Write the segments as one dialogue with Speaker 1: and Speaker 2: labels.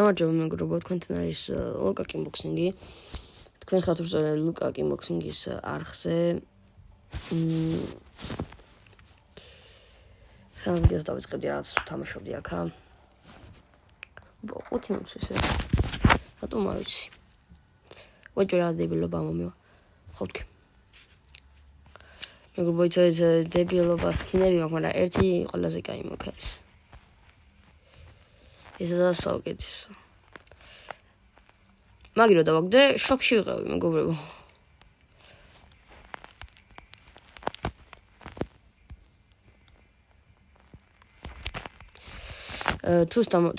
Speaker 1: გამარჯობა მეგობრებო, თქვენთან არის ლუკა კიკბოქსინგი. თქვენ ხართ უწოდეთ ლუკა კიკბოქსინგის არხზე. სამ ვიდეოს დავიწყებდი, რაღაც ვთამაშობდი აქ. 5 minutes ესე. რატომ არ ვიცი. ვაჭრე რა დებილობა მომევა. ხოთქი. მეგობრებო, იცოდეთ დებილობას ქინები მაქვს, მაგრამ ერთი ყველაზე კაი მოქეს. ესაა საუკეთესო. მაგირო დავაგდე, შოქში ვიყავი, მეგობრებო.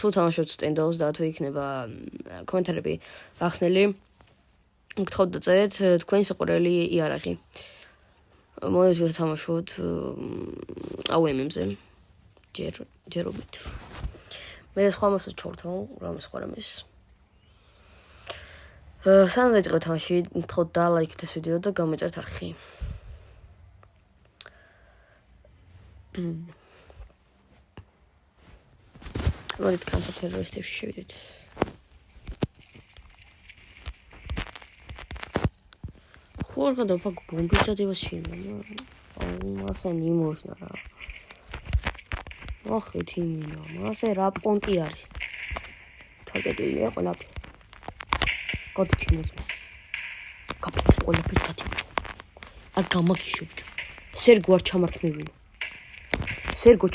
Speaker 1: თუ თამაშობთ სტენდალს და თუ იქნება კომენტარები გახსნილი, გთხოვთ დაწერეთ თქვენი საყვარელი იარაღი. მოდით ვთამაშოთ AUM-ზე. ჯერობით. მე სხვა მოსწ ჩორთო, რამე სხვა რამეს. სანამ დაიწყებთ თამაში, გთხოვთ დალაიქეთ ეს ვიდეო და გამოიწერეთ არხი. მოდით კანტერ-ტერორისტებში შევიდეთ. ხوار გადავფა ბომბის დადებას შეიძლება. მასე ნიმოშნა რა. ახეთ იმინა, მასე რა პონტი არის. ჩაკეტილია ყველაფერი. გოდჩინოძმა. კაპიცი ყველაფერი დათიბჭო. არ გამაგიშობჭო. სერგო არ ჩამართმევინო. სერგო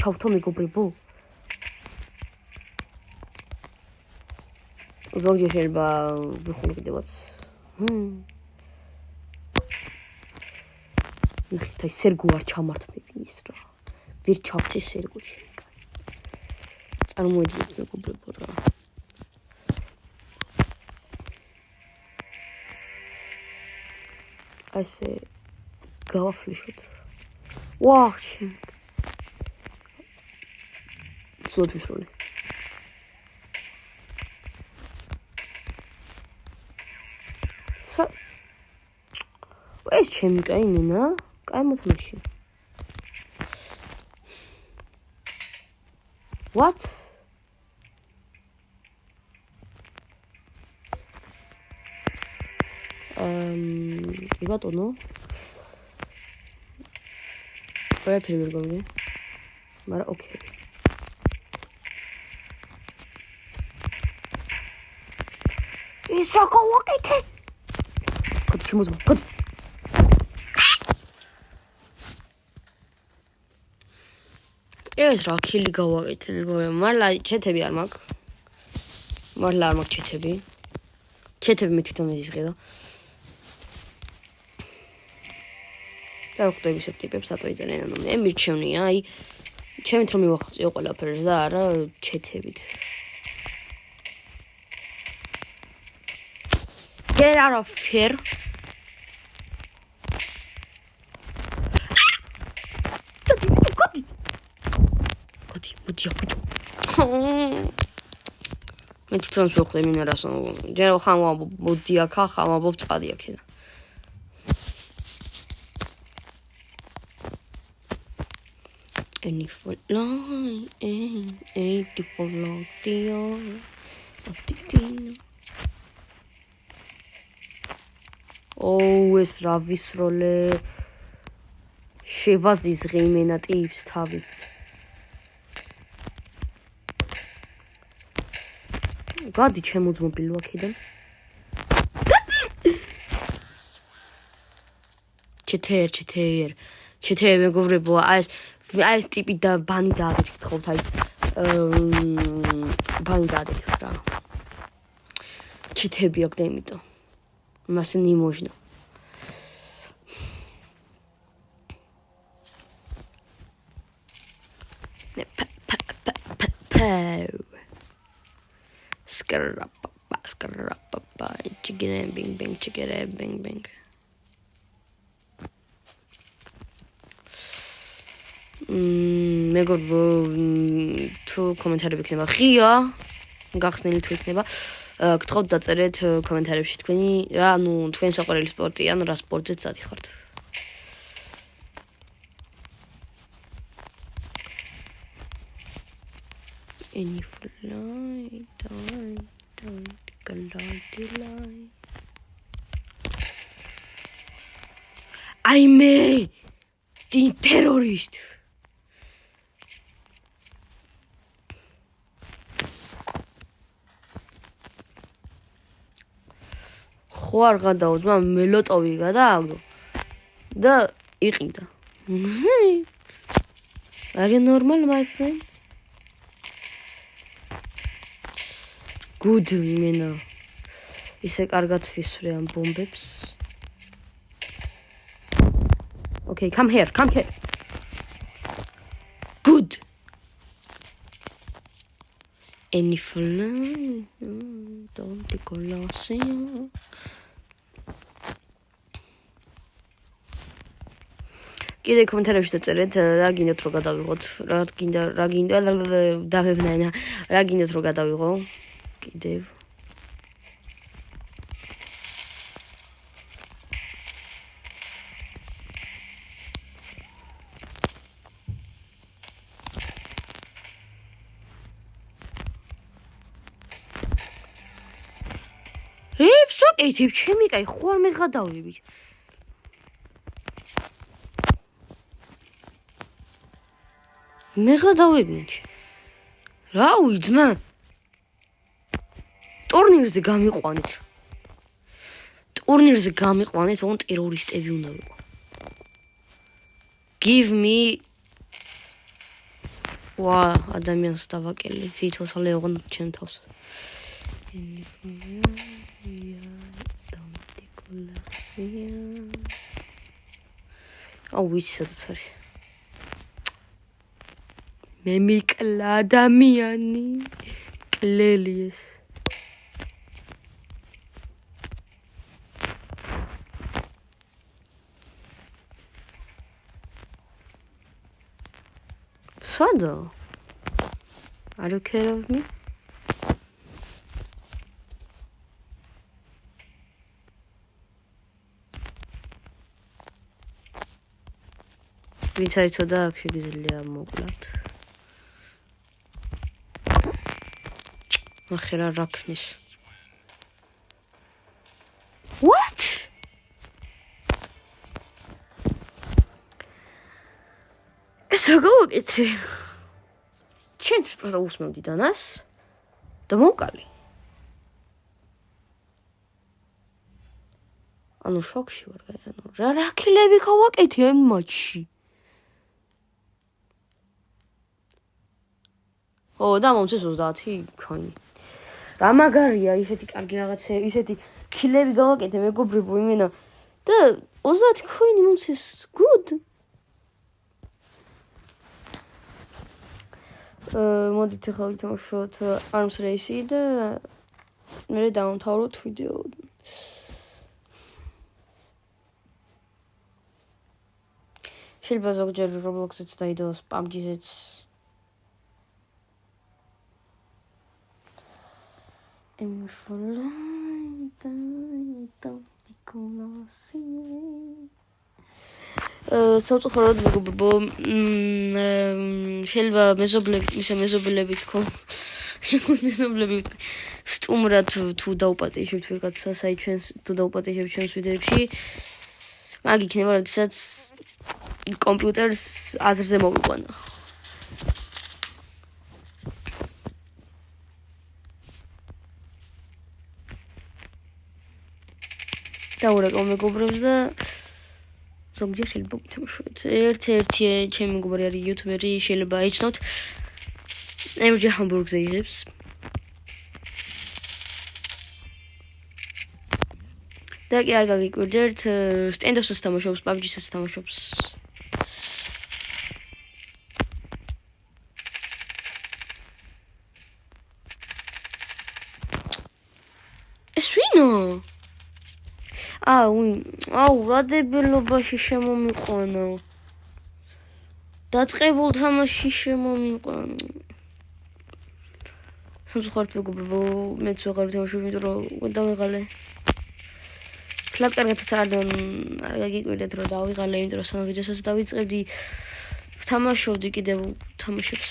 Speaker 1: ჩავთო მეგობრებო. ზოგჯერ შეიძლება ვიხულო კიდევაც. ნახეთ, აი სერგო არ ჩამართმევინის რა. ვერ ჩავთე სერგოში. წარმოიდგინეთ მეგობრებო რა. ასე გავაფლიშოთ. ვახში. სულთვის ეს ჩემი კაი მინა, კაი მოთამაში. What? კი ბატონო. ყველაფერი ვერ გავიგე. მაგრამ ოკეი. ის რა გავაკეთე? კოდი შემოძმა, კოდი. ეს რა ქილი გავაკეთე, მეგობრებო, მაგრამ ჩეთები არ მაქვს. მაგრამ არ მაქვს ჩეთები. ჩეთები მე თვითონ იზღედა. დავხვდები ისეთ ტიპებს, რატო იწერენ, ანუ მე მირჩევნია, აი, ჩემით რომ მივახციო ყველაფერს და არა ჩეთებით. Get out of here. Მოდი აბიჭო. მე თვითონ შევხვდი მინერას, ჯერ ხან მოდი აქა, ხან ვამბობ წადი აქედან. Any for long, for long, ეს რა ვისროლე. შევაზიზღე იმენა ტიპს თავი. გადი ჩემო ძმობილო აქედან. ჩეთერ მეგობრებო, აი ეს ტიპი და ბანი დაადეთ გთხოვთ, აი ბანი დაადეთ რა. ჩეთები აქ და იმიტომ. მასე ნიმოჟნა. Skarapapa, chicken bing bing, chicken bing bing. მეგობრებო, თუ კომენტარები იქნება ღია, გახსნილი თუ იქნება, გთხოვთ დაწერეთ კომენტარებში თქვენი რა, ანუ თქვენი საყვარელი სპორტი ან რა სპორტზეც დადიხართ. Any fly, don't glide. Aime, the terrorist. ხო არ გადაუძმა მელოტოვი გადააგდო და იყიდა. Are you normal, my friend? Good, მენა. ისე კარგად ვისვრე ამ ბომბებს. Okay, come here. Good. Any fly, don't decolasse. კიდე კომენტარებში დაწერეთ რა გინდათ რომ გადავიღოთ, რა გინდა დავებნაინა, რა გინდათ რომ გადავიღო. კიდევ რეებს ვაკეთებ, ჩემი კაი, ხო არ მეღადავები. მეღადავები. რა უიძმა? ტურნირზე გამიყვანეთ, ოღონდ ტერორისტები უნდა ვიყო. Give me ვა, ადამიანს დავაკელი, სიცოცხლე ოღონდ ჩემ თავს. აუ, ვიცი სადაც არის. მე მიკლა ადამიანი, კლელი ეს. სადა? Are you care of me? ვინც აიცოდა აქ შეგიძლია მოკლათ. ნახე რა რაქნის. What? ესა გავაკეთე. ჩემს პროსტა უსმევდი დანას და მოვკალი. ანუ შოქში ვარ, ანუ რა რაქილები გავაკეთე ამ მატჩში. და მომწეს 30 ქონი. რა მაგარია, ისეთი კარგი რაღაცა, ისეთი ქილები გავაკეთე მეგობრებო იმენა და 30 ქონი მომწეს. Good. მოდით ახლა ვითამაშოთ Arms Race და მე დავამთავროთ ვიდეო. შეიძლება ზოგჯერ Roblox-იც დაიდოს, PUBG-ზეც. საუცხოოდ მეგობრებო, შეიძლება მეზობლები თქო. მეზობლები სტუმრად თუ დაუპატიჟებთ ვიღაცას, აი ჩვენს თუ დაუპატიჟებთ ჩვენს ვიდეოებში, მაგ იქნება, როდესაც კომპიუტერს აზრზე მოვიყვანა. დაურეკავ მეგობრებს და ზოგჯერ შეიძლება ვითამაშოთ. ერთ-ერთი ჩემი მეგობარი არის იუთუბერი, შეიძლება იცნოთ. ემჯი ჰამბურგზე იღებს. და კი არ გაგიკვირდეთ, სტენდოფსაც თამაშობს, PUBG-საც თამაშობს. ეს ვინო? აუ, რა დებილობაში შემომიყვანა. დაწყებულ თამაში შემომიყვანა. სამწუხაროდ მეგობრებო, მეც ვეღარ ვითამაშობ, იმიტომ რომ დავიღალე. ფლატ კარგადაც არ გაგიკვირდეთ, რომ დავიღალე, იმიტომ რომ სანამ ვიდეოსაც დავიწყებდი, ვთამაშობდი კიდევ თამაშებს.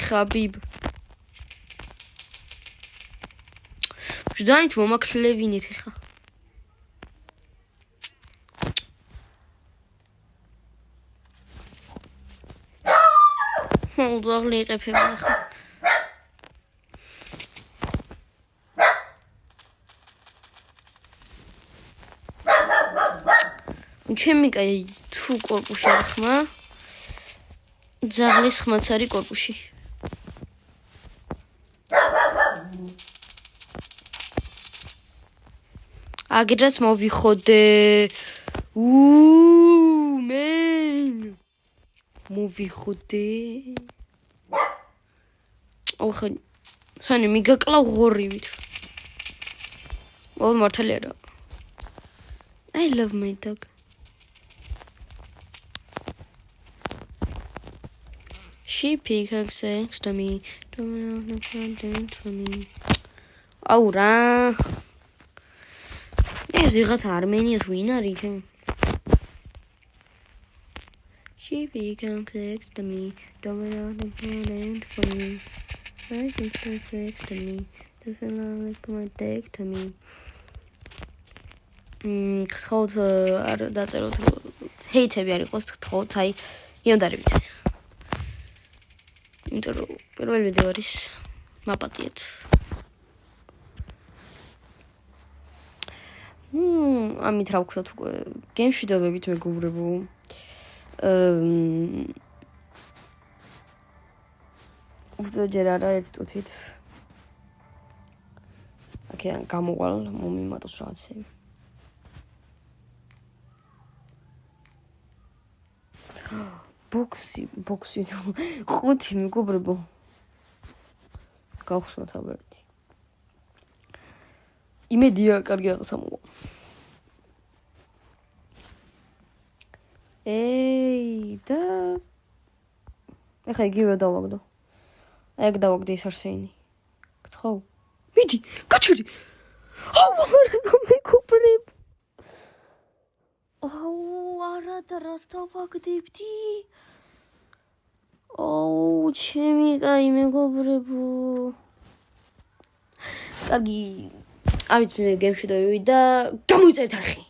Speaker 1: ხაბიბ ჯდანით მომაკლევინით ხა უძაღლი იყეფება ხა ჩემი კაი თუ კორპუსი არ ხმა ძაღლის ხმაც არის კორპუსში აგერაც მოვიხოდე მენ მოვიხოდე ოხა სანი მიგაკლავ ღორივით ოლ მართალი არა I love my dog She picks next to me. Oh, ra. Yes, you got Armenia's winner, Richard. She picks next to me. Don't for me. I think that's next to me. Doesn't like my take to me. Thought that's a lot of hate. Have you lost thought? I you know that. იმიტომ რომ პირველ ვიდეო არის მაპატიეთ. ამით რა ვქნათ უკვე გემშვიდობებით მეგობრებო. უძოჯერ არა ერთ წუთით. აქედან გამოვალ მომიმატოს რაღაცები. ბოქსი ხუთი მეგობრებო გავხსნათ აბერტი იმედია კარგი რაღაცა მოვა და ეხა იგივე დავაგდო ეგ დავაგდე ის არსენი გცხო მიდი გაჩერდი აუ მეგობრებო არა და რას დავაგდებდი ჩემი კაი მეგობრებო კარგი ამით მე გემშვიდობები და გამოიწერეთ არხი